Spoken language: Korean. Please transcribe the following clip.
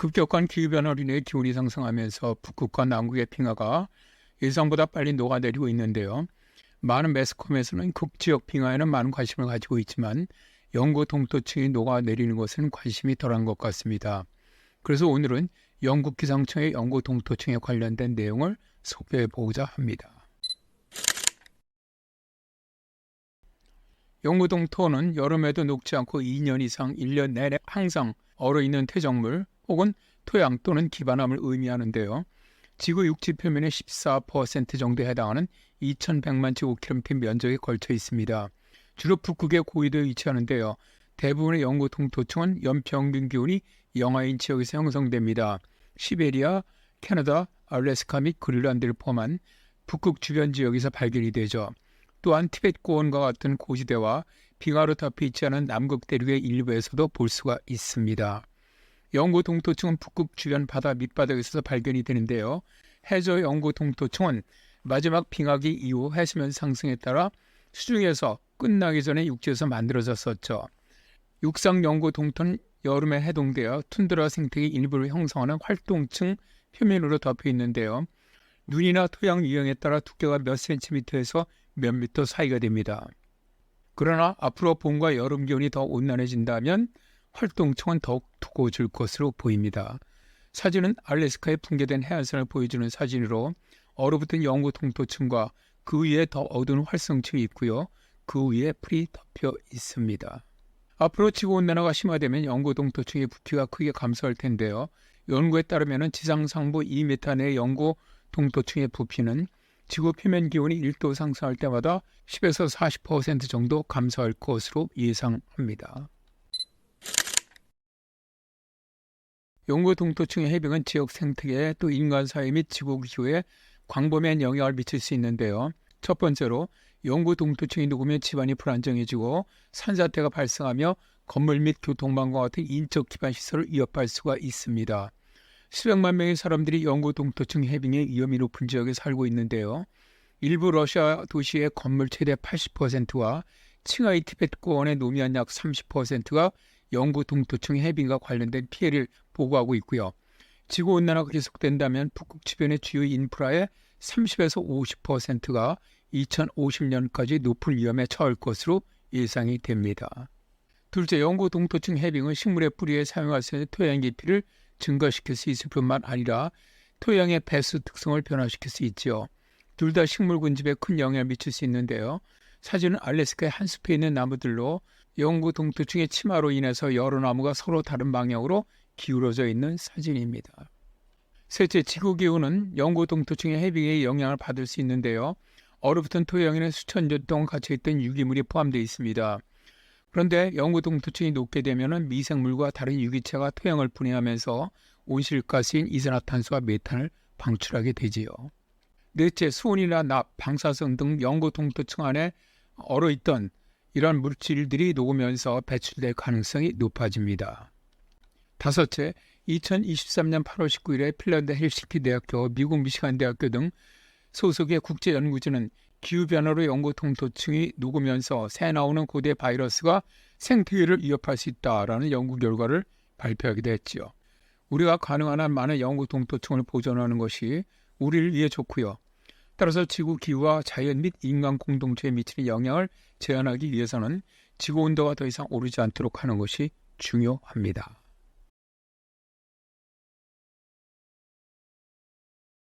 급격한 기후변화로 인해 기온이 상승하면서 북극과 남극의 빙하가 예상보다 빨리 녹아내리고 있는데요. 많은 매스컴에서는 극지역 빙하에는 많은 관심을 가지고 있지만 영구 동토층이 녹아내리는 것은 관심이 덜한 것 같습니다. 그래서 오늘은 영국 기상청의 영구 동토층에 관련된 내용을 소개해 보고자 합니다. 영구 동토는 여름에도 녹지 않고 2년 이상 1년 내내 항상 얼어있는 퇴적물 혹은 토양 또는 기반함을 의미하는데요. 지구 육지 표면의 14% 정도에 해당하는 2100만 제곱킬로미터 면적에 걸쳐 있습니다. 주로 북극의 고위도에 위치하는데요. 대부분의 영구 동토층은 연평균 기온이 영하인 지역에서 형성됩니다. 시베리아, 캐나다, 알래스카 및 그린란드를 포함한 북극 주변 지역에서 발견이 되죠. 또한 티베트 고원과 같은 고지대와 빙하로 덮여 있지 않은 남극 대륙의 일부에서도 볼 수가 있습니다. 영구 동토층은 북극 주변 바다 밑바닥에서 발견이 되는데요. 해저 영구 동토층은 마지막 빙하기 이후 해수면 상승에 따라 수중에서 끝나기 전에 육지에서 만들어졌었죠. 육상 영구 동토는 여름에 해동되어 툰드라 생태계 일부를 형성하는 활동층 표면으로 덮여 있는데요. 눈이나 토양 유형에 따라 두께가 몇 센티미터에서 몇 미터 사이가 됩니다. 그러나 앞으로 봄과 여름 기온이 더 온난해진다면 활동층은 더욱 두꺼워질 것으로 보입니다. 사진은 알래스카에 붕괴된 해안선을 보여주는 사진으로 얼어붙은 영구 동토층과 그 위에 더 어두운 활성층이 있고요. 그 위에 풀이 덮여 있습니다. 앞으로 지구온난화가 심화되면 영구 동토층의 부피가 크게 감소할 텐데요. 연구에 따르면 지상 상부 2m 내의 영구 동토층의 부피는 지구 표면 기온이 1도 상승할 때마다 10에서 40% 정도 감소할 것으로 예상합니다. 영구 동토층의 해빙은 지역 생태계 또 인간 사회 및 지구 기후에 광범위한 영향을 미칠 수 있는데요. 첫 번째로 영구 동토층이 녹으면 집안이 불안정해지고 산사태가 발생하며 건물 및 교통망과 같은 인적 기반 시설을 위협할 수가 있습니다. 수백만 명의 사람들이 영구 동토층 해빙의 위험이 높은 지역에 살고 있는데요. 일부 러시아 도시의 건물 최대 80%와 칭하이 티베트 고원의 노면 약 30%가 영구 동토층 해빙과 관련된 피해를 보고하고 있고요. 지구온난화가 계속된다면 북극 주변의 주요 인프라의 30에서 50%가 2050년까지 높은 위험에 처할 것으로 예상이 됩니다. 둘째, 영구 동토층 해빙은 식물의 뿌리에 사용할 수 있는 토양 깊이를 증가시킬 수 있을 뿐만 아니라 토양의 배수 특성을 변화시킬 수 있죠. 둘 다 식물 군집에 큰 영향을 미칠 수 있는데요. 사진은 알래스카의 한 숲에 있는 나무들로 영구 동토층의 침하로 인해서 여러 나무가 서로 다른 방향으로 기울어져 있는 사진입니다. 셋째, 지구기후는 영구 동토층의 해빙에 영향을 받을 수 있는데요. 얼어붙은 토양에는 수천 년 동안 갇혀있던 유기물이 포함되어 있습니다. 그런데 영구 동토층이 녹게 되면 미생물과 다른 유기체가 토양을 분해하면서 온실가스인 이산화탄소와 메탄을 방출하게 되지요. 넷째, 수온이나 납, 방사성 등 영구 동토층 안에 얼어있던 이런 물질들이 녹으면서 배출될 가능성이 높아집니다. 다섯째, 2023년 8월 19일에 핀란드 헬싱키 대학교, 미국 미시간 대학교 등 소속의 국제연구진은 기후변화로 영구 동토층이 녹으면서 새 나오는 고대 바이러스가 생태계를 위협할 수 있다라는 연구 결과를 발표하기도 했지요. 우리가 가능한 한 많은 영구 동토층을 보존하는 것이 우리를 위해 좋고요. 따라서 지구 기후와 자연 및 인간 공동체에 미치는 영향을 제한하기 위해서는 지구 온도가 더 이상 오르지 않도록 하는 것이 중요합니다.